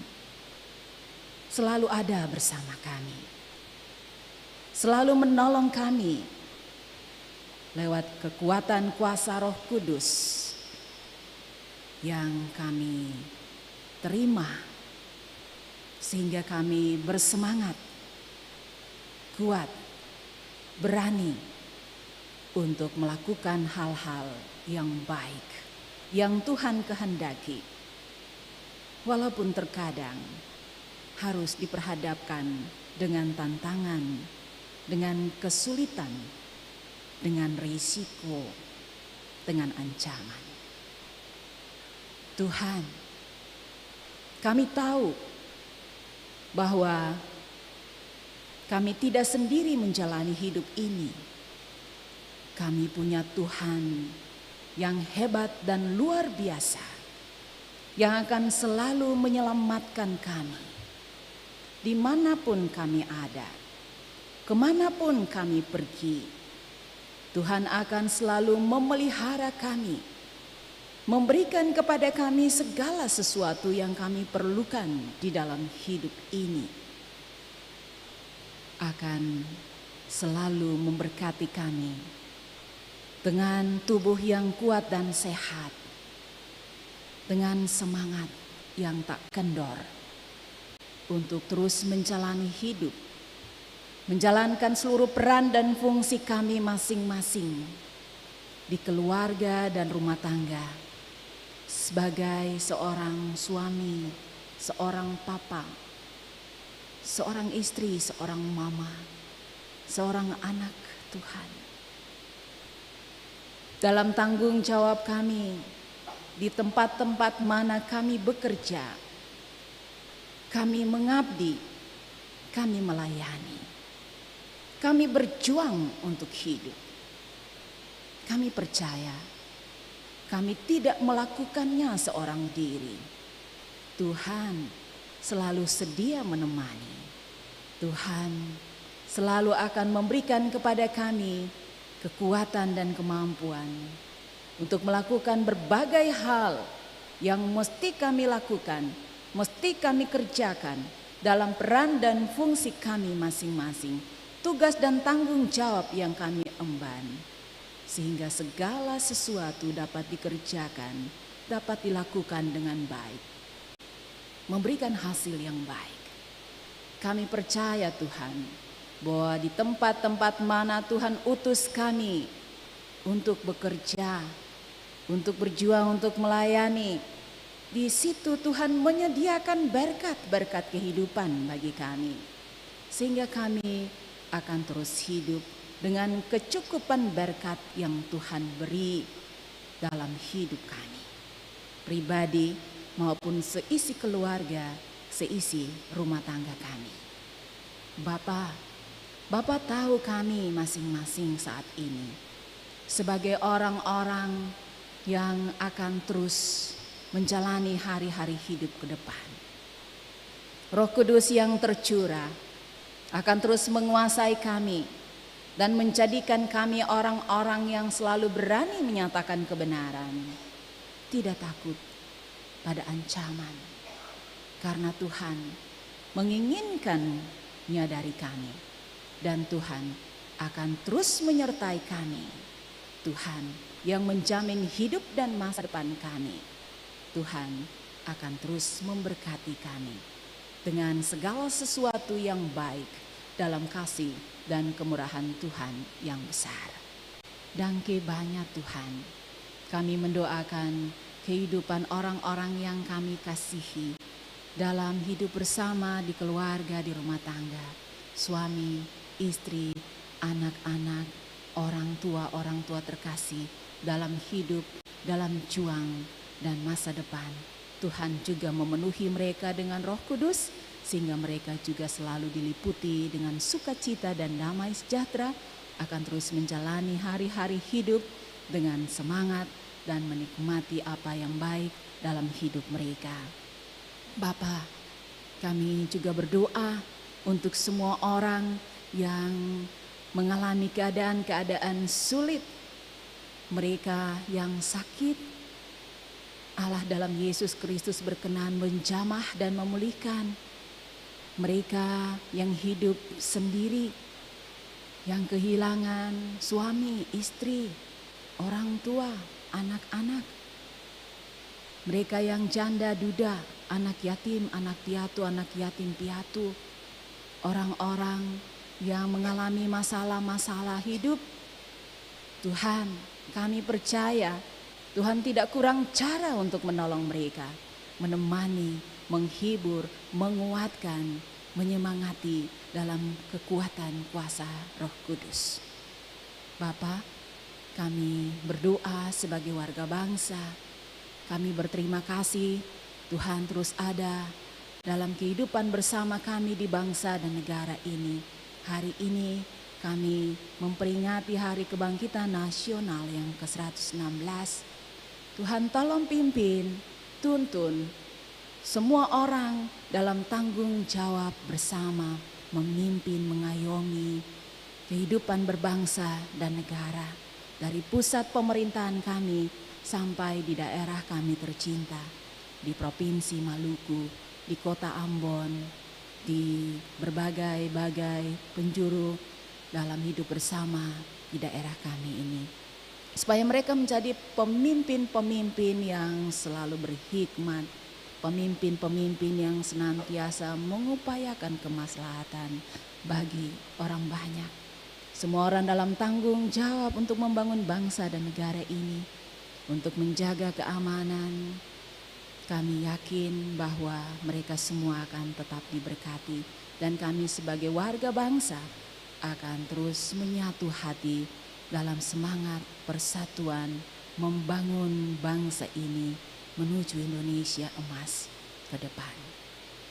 C: selalu ada bersama kami, selalu menolong kami lewat kekuatan kuasa Roh Kudus yang kami terima, sehingga kami bersemangat, kuat, berani untuk melakukan hal-hal yang baik yang Tuhan kehendaki, walaupun terkadang harus diperhadapkan dengan tantangan, dengan kesulitan, dengan risiko, dengan ancaman. Tuhan, kami tahu bahwa kami tidak sendiri menjalani hidup ini. Kami punya Tuhan yang hebat dan luar biasa, yang akan selalu menyelamatkan kami. Dimanapun kami ada, kemanapun kami pergi, Tuhan akan selalu memelihara kami, memberikan kepada kami segala sesuatu yang kami perlukan di dalam hidup ini. Akan selalu memberkati kami dengan tubuh yang kuat dan sehat, dengan semangat yang tak kendor untuk terus menjalani hidup, menjalankan seluruh peran dan fungsi kami masing-masing di keluarga dan rumah tangga, sebagai seorang suami, seorang papa, seorang istri, seorang mama, seorang anak Tuhan. Dalam tanggung jawab kami, di tempat-tempat mana kami bekerja, kami mengabdi, kami melayani, kami berjuang untuk hidup. Kami percaya kami tidak melakukannya seorang diri. Tuhan selalu sedia menemani. Tuhan selalu akan memberikan kepada kami kekuatan dan kemampuan untuk melakukan berbagai hal yang mesti kami lakukan, mesti kami kerjakan dalam peran dan fungsi kami masing-masing, tugas dan tanggung jawab yang kami emban, sehingga segala sesuatu dapat dikerjakan, dapat dilakukan dengan baik, memberikan hasil yang baik. Kami percaya Tuhan, bahwa di tempat-tempat mana Tuhan utus kami untuk bekerja, untuk berjuang, untuk melayani, di situ Tuhan menyediakan berkat-berkat kehidupan bagi kami, sehingga kami akan terus hidup dengan kecukupan berkat yang Tuhan beri dalam hidup kami, pribadi maupun seisi keluarga, seisi rumah tangga kami. Bapa tahu kami masing-masing saat ini sebagai orang-orang yang akan terus menjalani hari-hari hidup ke depan. Roh Kudus yang tercurah akan terus menguasai kami dan menjadikan kami orang-orang yang selalu berani menyatakan kebenaran, tidak takut pada ancaman, karena Tuhan menginginkannya dari kami, dan Tuhan akan terus menyertai kami. Tuhan yang menjamin hidup dan masa depan kami. Tuhan akan terus memberkati kami dengan segala sesuatu yang baik dalam kasih dan kemurahan Tuhan yang besar. Dangke banyak Tuhan, kami mendoakan kehidupan orang-orang yang kami kasihi dalam hidup bersama di keluarga, di rumah tangga, suami, istri, anak-anak, orang tua terkasih dalam hidup, dalam juang dan masa depan. Tuhan juga memenuhi mereka dengan Roh Kudus, sehingga mereka juga selalu diliputi dengan sukacita dan damai sejahtera, akan terus menjalani hari-hari hidup dengan semangat dan menikmati apa yang baik dalam hidup mereka. Bapa, kami juga berdoa untuk semua orang yang mengalami keadaan-keadaan sulit, mereka yang sakit, Allah dalam Yesus Kristus berkenan menjamah dan memulihkan. Mereka yang hidup sendiri, yang kehilangan suami, istri, orang tua, anak-anak. Mereka yang janda duda, anak yatim, anak piatu, anak yatim piatu. Orang-orang yang mengalami masalah-masalah hidup. Tuhan, kami percaya Tuhan tidak kurang cara untuk menolong mereka, menemani, menghibur, menguatkan, menyemangati dalam kekuatan kuasa Roh Kudus. Bapa, kami berdoa sebagai warga bangsa, kami berterima kasih Tuhan terus ada dalam kehidupan bersama kami di bangsa dan negara ini. Hari ini kami memperingati Hari Kebangkitan Nasional yang ke-116. Tuhan tolong pimpin, tuntun semua orang dalam tanggung jawab bersama, memimpin, mengayomi kehidupan berbangsa dan negara, dari pusat pemerintahan kami sampai di daerah kami tercinta, di Provinsi Maluku, di Kota Ambon, di berbagai-bagai penjuru dalam hidup bersama di daerah kami ini. Supaya mereka menjadi pemimpin-pemimpin yang selalu berhikmat, pemimpin-pemimpin yang senantiasa mengupayakan kemaslahatan bagi orang banyak. Semua orang dalam tanggung jawab untuk membangun bangsa dan negara ini, untuk menjaga keamanan. Kami yakin bahwa mereka semua akan tetap diberkati, dan kami sebagai warga bangsa akan terus menyatu hati dalam semangat persatuan membangun bangsa ini menuju Indonesia emas ke depan.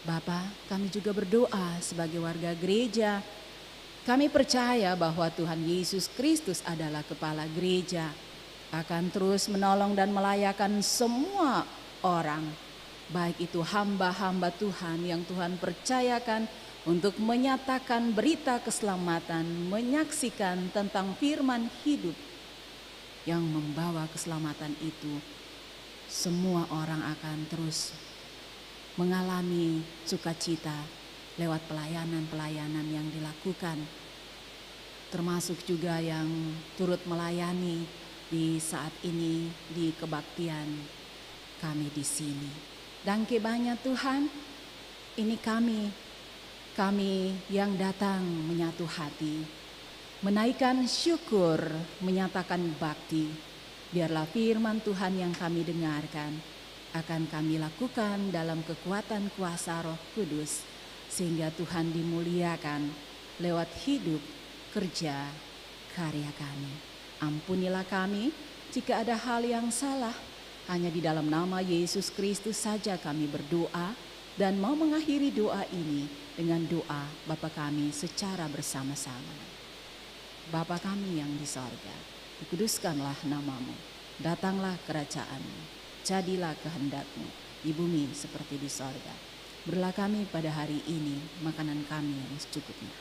C: Bapa, kami juga berdoa sebagai warga gereja. Kami percaya bahwa Tuhan Yesus Kristus adalah kepala gereja, akan terus menolong dan melayakan semua orang, baik itu hamba-hamba Tuhan yang Tuhan percayakan untuk menyatakan berita keselamatan, menyaksikan tentang firman hidup yang membawa keselamatan itu. Semua orang akan terus mengalami sukacita lewat pelayanan-pelayanan yang dilakukan, termasuk juga yang turut melayani di saat ini di kebaktian kami di sini. Dangke banyak Tuhan, ini kami yang datang menyatu hati, menaikkan syukur, menyatakan bakti. Biarlah firman Tuhan yang kami dengarkan akan kami lakukan dalam kekuatan kuasa Roh Kudus, sehingga Tuhan dimuliakan lewat hidup, kerja, karya kami. Ampunilah kami jika ada hal yang salah. Hanya di dalam nama Yesus Kristus saja kami berdoa dan mau mengakhiri doa ini dengan doa Bapa kami secara bersama-sama. Bapa kami yang di sorga, dikuduskanlah namamu, datanglah kerajaan-Mu, jadilah kehendak-Mu di bumi seperti di sorga. Berilah kami pada hari ini makanan kami yang secukupnya,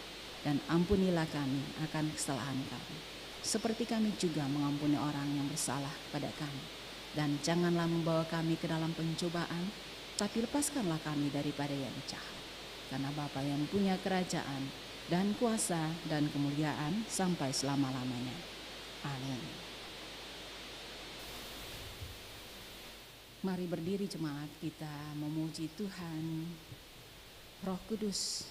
C: dan ampunilah kami akan kesalahan kami, seperti kami juga mengampuni orang yang bersalah pada kami. Dan janganlah membawa kami ke dalam pencobaan, tapi lepaskanlah kami daripada yang jahat. Karena Bapa yang punya kerajaan dan kuasa dan kemuliaan sampai selama-lamanya. Amin. Mari berdiri jemaat, kita memuji Tuhan. Roh Kudus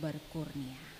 C: berkurnia.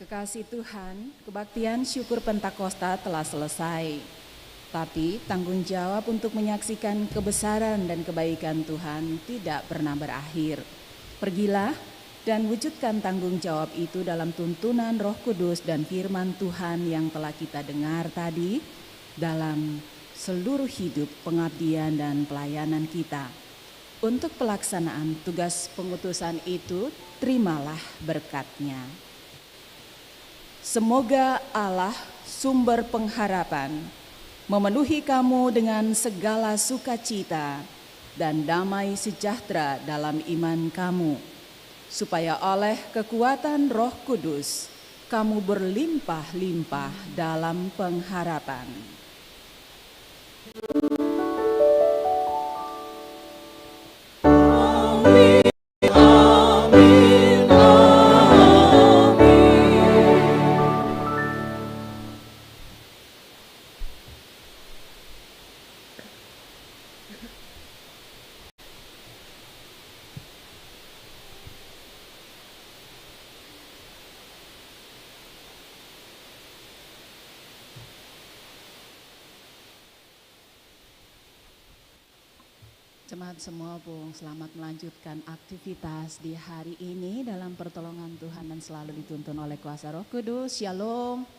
C: Kasih Tuhan, kebaktian syukur Pentakosta telah selesai. Tapi tanggung jawab untuk menyaksikan kebesaran dan kebaikan Tuhan tidak pernah berakhir. Pergilah dan wujudkan tanggung jawab itu dalam tuntunan Roh Kudus dan firman Tuhan yang telah kita dengar tadi dalam seluruh hidup pengabdian dan pelayanan kita. Untuk pelaksanaan tugas pengutusan itu, terimalah berkat-Nya. Semoga Allah, sumber pengharapan, memenuhi kamu dengan segala sukacita dan damai sejahtera dalam iman kamu, supaya oleh kekuatan Roh Kudus kamu berlimpah-limpah dalam pengharapan. Jemaat semua pun selamat melanjutkan aktivitas di hari ini dalam pertolongan Tuhan dan selalu dituntun oleh kuasa Roh Kudus. Shalom.